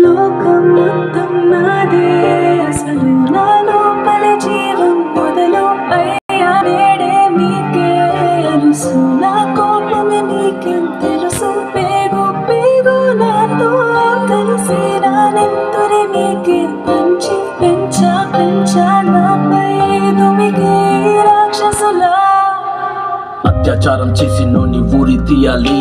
లోకం మొత్తం నాదే అసలు నా లోపల జీవం మొదలు అయ్యా నేడే మీకే తెలుసు నా కోపమే మీకేం తెలుసు పేగు పేగు నాతో కలిసి నా నెత్తురి మీకే పంచి పెంచా నాపై దుమిగే రాక్షసులా అత్యాచారం చేసి నోని ఊరి తీయాలి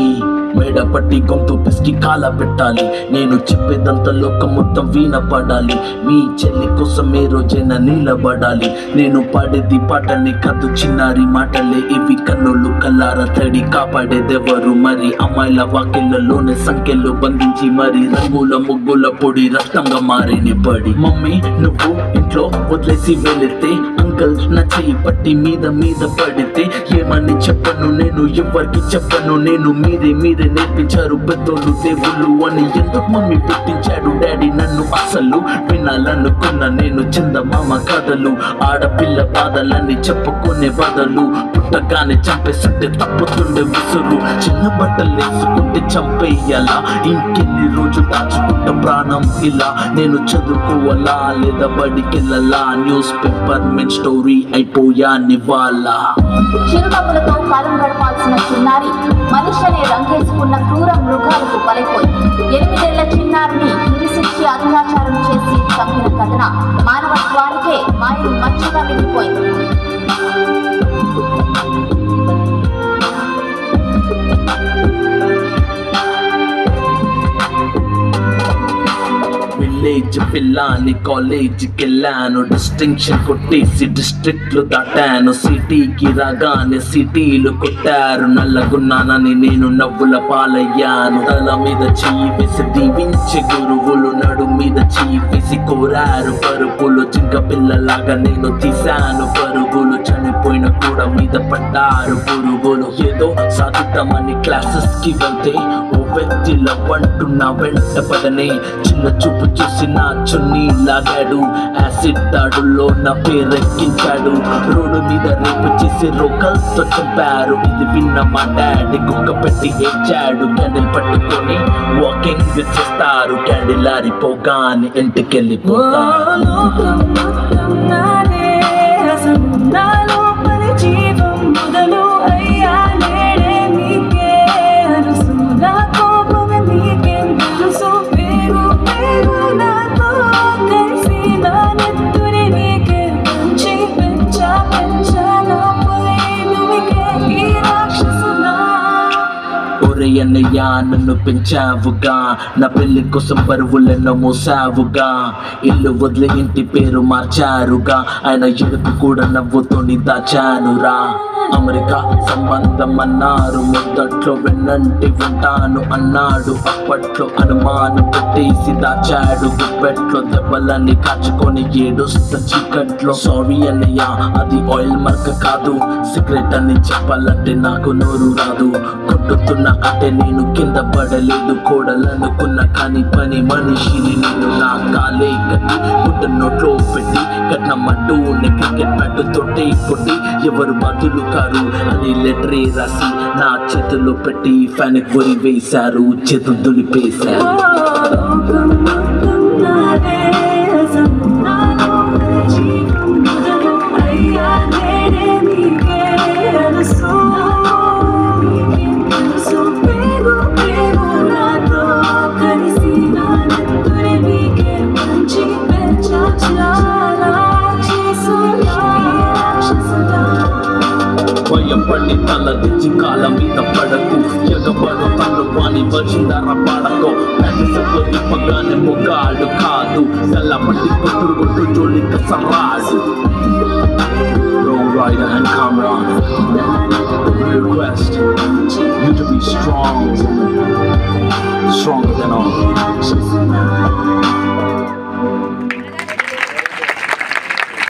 మేడ పట్టి గొంతు పిసికి కాల పెట్టాలి నేను చెప్పేదంతా లోకం మొత్తం వీణ పడాలి మీ చెల్లి కోసం ఏ రోజైనా నిలబడాలి నేను పాడేది పాటలే కాదు చిన్నారి మాటలే ఇవి కన్నులు కల్లార తడి కాపాడేదెవరు మరి అమ్మాయిల వాకిళ్లలోనే సంఖ్యలు బంధించి మరి రంగుల ముగ్గుల పొడి రక్తంగా మారిని పడి మమ్మీ నువ్వు ఇంట్లో వదిలేసి వెళితే అంకల్ నా చెయ్యి పట్టి మీద పడితే ఏమని చెప్పను నేను ఎవరికి చెప్పను నేను మీరే నేర్పించారు పెద్దోళ్ళు దేవుళ్ళు అని ఎందుకు మమ్మీ పెట్టించాడు డాడీ నన్ను అసలు వినాలనుకున్న నేను చందమామ కథలు ఆడపిల్ల బాధలన్నీ చెప్పుకునే బదులు పుట్టగానే చంపేస్తుంటే తప్పుతుండే విసురు చిన్న బట్టలు వేసుకుంటే చంపేయాలా ఇంకెన్ని రోజులు దాచుకుంటే ప్రాణం ఇలా నేను చదువుకోవాలా లేదా బడికెళ్ళాలా న్యూస్ పేపర్ మెన్ స్టోరీ అయిపోయా నివాళ చిరునవ్వులతో కాలం గడపాల్సిన చిన్నారి మనిషి అనే రంగేసుకున్న క్రూర మృగాలకు బలైపోయింది 8 ఏళ్ల చిన్నారిని హింసించి అత్యాచారం చేసి చంపిన ఘటన మానవత్వానికే మాయలు మచ్చగా మిగిలిపోయింది. విలేజ్ పిల్లాని కాలేజీకి వెళ్ళాను డిస్టింక్షన్ కొట్టేసి డిస్ట్రిక్ట్లు దాటాను సిటీకి రాగానే సిటీలు కొట్టారు నల్లగున్నానని నేను నవ్వుల పాలయ్యాను తల మీద చెయ్యి వేసి దీవించే గురువులు నడు మీద చెయ్యి వేసి కోరారు పరుగులు జింక పిల్లలాగా నేను తీశాను పరుగులు చనిపోయిన కూడా మీద పడ్డారు పురుగులు ఏదో సాధిద్దామని క్లాసెస్ కి వెళ్తే ఓ వ్యక్తి లవ్వంటూ నా వెంట పడనే చిన్న చూపు చూసి నా చున్నీ లాగాడు యాసిడ్ దాడుల్లో నా పేరెక్కించాడు రోడ్డు మీద రేపు చేసి రోకల్తో చంపారు ఇది విన్న మా డాడీ కుక్క పెట్టి ఏడ్చాడు క్యాండిల్ పట్టుకొని వాకింగ్ చేస్తారు క్యాండిల్ ఆరిపోగానే ఇంటికెళ్ళిపోతాను జీవం మొదలు అయ్యా నేడే మీకే తెలుసు నా కోపమే మీకేం తెలుసు పేరు పేరు నాతో కలిసి నా నెత్తురి మీకే పంచి పెంచా నాపై నువ్వుకే ఈ రాక్షసులా ఒరేయన్నయ్యా నన్ను పెంచావుగా నా పెళ్లి కోసం బరువులెన్నో మోసావుగా ఇల్లు వదిలి ఇంటి పేరు మార్చారుగా ఆయన ఎడుపు కూడా నవ్వుతోని దాచానురా అమెరికా సంబంధం అన్నారు మొదట్లో వెన్నంటి ఉంటాను అన్నాడు అప్పట్లో అనుమానం పెట్టేసి దాచాడు గుప్పెట్లో దెబ్బలన్నీ కాచుకొని ఏడుస్త చీకట్లో సారీ అన్నయ్య అది ఆయిల్ మరక కాదు సిగరెట్ అని చెప్పాలంటే నాకు నోరు రాదు కొట్టుతున్న అంటే నేను కింద పడలేదు కోడలనుకున్న కానీ పని మనిషిని నేను నా కాలే కట్టి గుడ్డ నోట్లో పెట్టి కట్నమంటూ క్రికెట్ బ్యాట్ తోటి కొట్టి ఎవరు బదులు కారు అని లెటరే రాసి నా చేతుల్లో పెట్టి ఫ్యాన్ కొరి వేశారు చేతులు దులిపేశారు భయపడి తల దించి కాల మీద పడకు ఎగబడు తను వాణి వచ్చిందర పడకో ప్యాటిసతో దిప్పగానే మొగాడు కాదు తెల్ల పట్టి కొట్టు జోలిక సరాడు Roll Rider and Cameron, we request you to be strong, stronger than all.